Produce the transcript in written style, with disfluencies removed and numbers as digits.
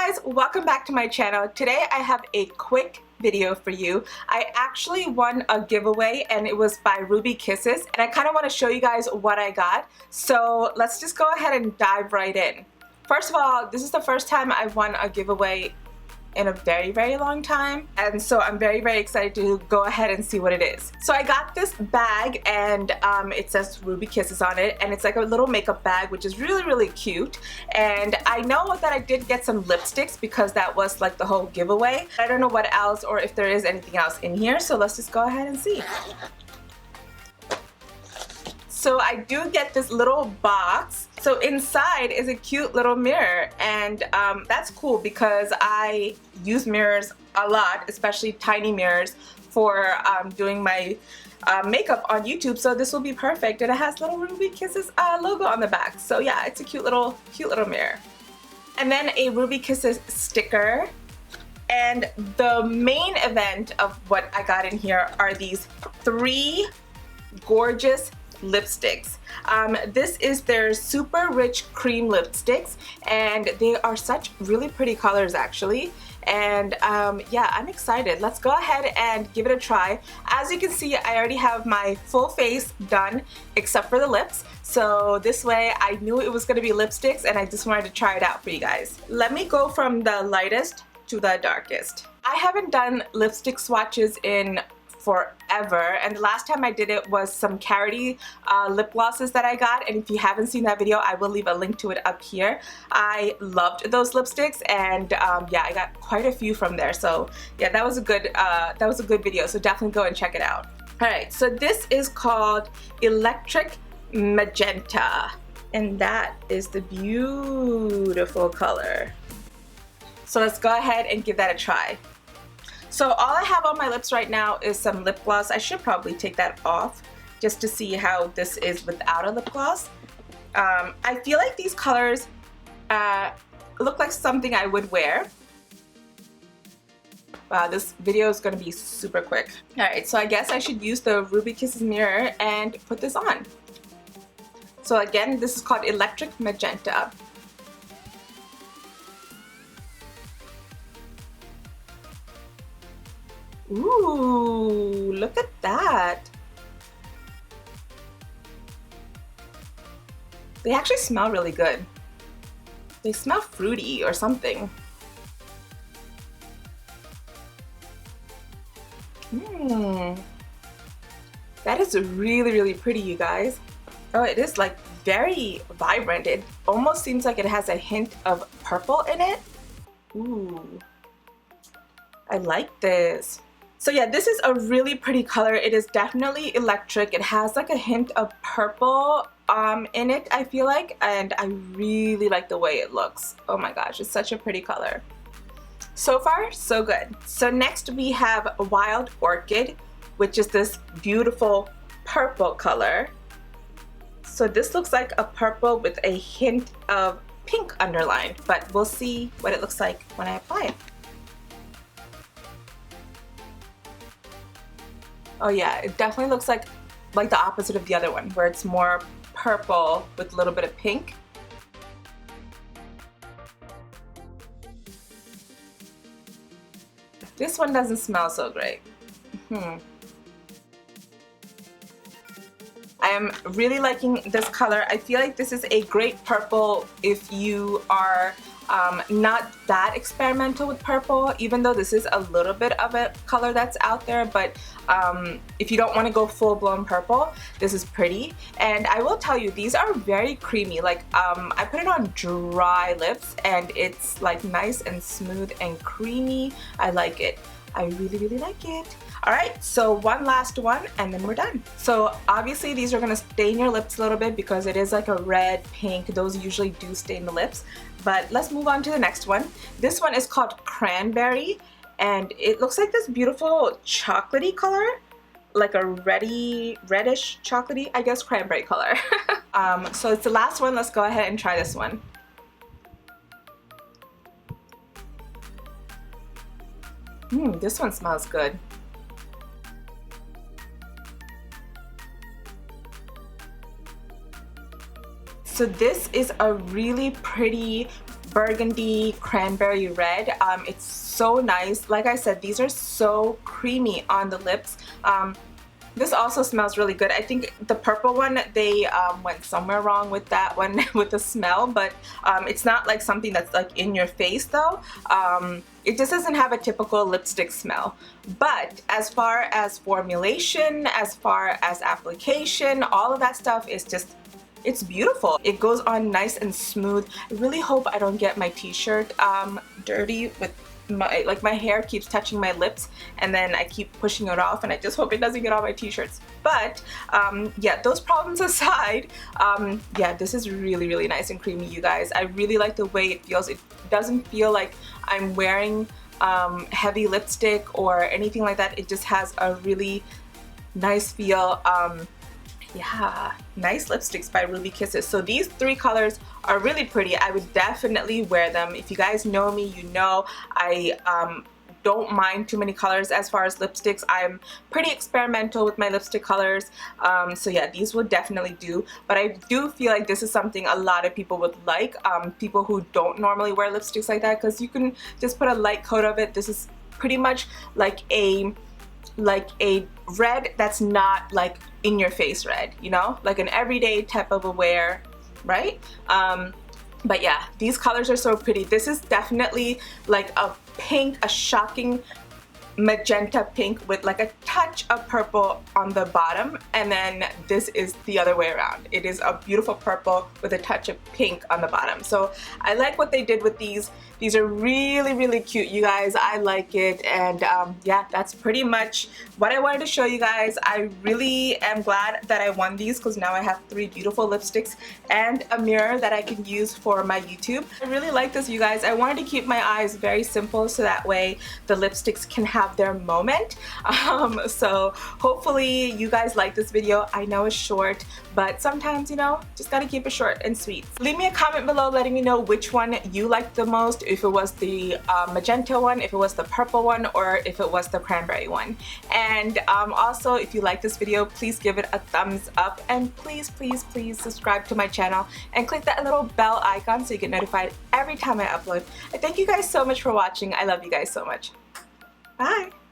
guys, welcome back to my channel. Today I have a quick video for you. I actually won a giveaway and it was by Ruby Kisses, and I kind of want to show you guys what I got. So let's just go ahead and dive right in. First of all, this is the first time I've won a giveaway in a very long time, and so I'm very excited to go ahead and see what it is. So I got this bag and it says Ruby Kisses on it, and it's like a little makeup bag which is really cute. And I know that I did get some lipsticks because that was like the whole giveaway. I don't know what else or if there is anything else in here, so let's just go ahead and see. So I do get this little box. So inside is a cute little mirror, and that's cool because I use mirrors a lot, especially tiny mirrors, for doing my makeup on YouTube. So this will be perfect, and it has little Ruby Kisses logo on the back. So yeah, it's a cute little mirror. And then a Ruby Kisses sticker. And the main event of what I got in here are these 3 gorgeous lipsticks. This is their super rich cream lipsticks, and they are such really pretty colors actually. And yeah, I'm excited. Let's go ahead and give it a try. As you can see, I already have my full face done except for the lips, so this way I knew it was going to be lipsticks and I just wanted to try it out for you guys. Let me go from the lightest to the darkest. I haven't done lipstick swatches in forever, and the last time I did it was some Carity lip glosses that I got, and if you haven't seen that video, I will leave a link to it up here. I loved those lipsticks, and yeah, I got quite a few from there. So yeah, that was a good video, so definitely go and check it out. Alright, so this is called Electric Magenta, and that is the beautiful color. So let's go ahead and give that a try. So all I have on my lips right now is some lip gloss. I should probably take that off just to see how this is without a lip gloss. I feel like these colors look like something I would wear. Wow, this video is going to be super quick. Alright, so I guess I should use the Ruby Kisses mirror and put this on. So again, this is called Electric Magenta. Ooh, look at that. They actually smell really good. They smell fruity or something. That is really pretty, you guys. Oh, it is like very vibrant. It almost seems like it has a hint of purple in it. Ooh, I like this. So yeah, this is a really pretty color. It is definitely electric. It has like a hint of purple in it, I feel like, and I really like the way it looks. Oh my gosh, it's such a pretty color. So far, so good. So next we have Wild Orchid, which is this beautiful purple color. So this looks like a purple with a hint of pink underlined, but we'll see what it looks like when I apply it. Oh yeah, it definitely looks like the opposite of the other one, where it's more purple with a little bit of pink. This one doesn't smell so great. I am really liking this color. I feel like this is a great purple if you are not that experimental with purple, even though this is a little bit of a color that's out there. But if you don't want to go full-blown purple, this is pretty. And I will tell you, these are very creamy. Like I put it on dry lips and it's like nice and smooth and creamy. I like it. I really like it. Alright, so one last one and then we're done. So obviously these are going to stain your lips a little bit because it is like a red, pink. Those usually do stain the lips. But let's move on to the next one. This one is called Cranberry, and it looks like this beautiful chocolatey color, like a reddish chocolatey, I guess, cranberry color. So it's the last one. Let's go ahead and try this one. This one smells good. So this is a really pretty burgundy cranberry red. It's so nice. Like I said, these are so creamy on the lips. This also smells really good. I think the purple one, they went somewhere wrong with that one with the smell, but it's not like something that's like in your face though. It just doesn't have a typical lipstick smell. But as far as formulation, as far as application, all of that stuff is just, it's beautiful. It goes on nice and smooth. I really hope I don't get my t-shirt dirty with my hair keeps touching my lips and then I keep pushing it off, and I just hope it doesn't get on my t-shirts. But yeah, those problems aside, yeah, this is really, really nice and creamy, you guys. I really like the way it feels. It doesn't feel like I'm wearing heavy lipstick or anything like that. It just has a really nice feel. Yeah, nice lipsticks by Ruby Kisses. So these three colors are really pretty. I would definitely wear them. If you guys know me, you know I don't mind too many colors as far as lipsticks. I'm pretty experimental with my lipstick colors. So yeah, these would definitely do. But I do feel like this is something a lot of people would like. People who don't normally wear lipsticks like that, because you can just put a light coat of it. This is pretty much like a red that's not like in your face red, you know, like an everyday type of a wear, right? But yeah, these colors are so pretty. This is definitely like a pink, a shocking magenta pink with like a touch of purple on the bottom, and then this is the other way around. It is a beautiful purple with a touch of pink on the bottom. So I like what they did with these. These are really, really cute, you guys. I like it, and yeah, that's pretty much what I wanted to show you guys. I really am glad that I won these, because now I have 3 beautiful lipsticks and a mirror that I can use for my YouTube. I really like this, you guys. I wanted to keep my eyes very simple so that way the lipsticks can have their moment. So hopefully you guys like this video. I know it's short, but sometimes, you know, just gotta keep it short and sweet. Leave me a comment below letting me know which one you liked the most, if it was the magenta one, if it was the purple one, or if it was the cranberry one. And also, if you like this video, please give it a thumbs up, and please, please, please subscribe to my channel and click that little bell icon so you get notified every time I upload. I thank you guys so much for watching. I love you guys so much. Bye!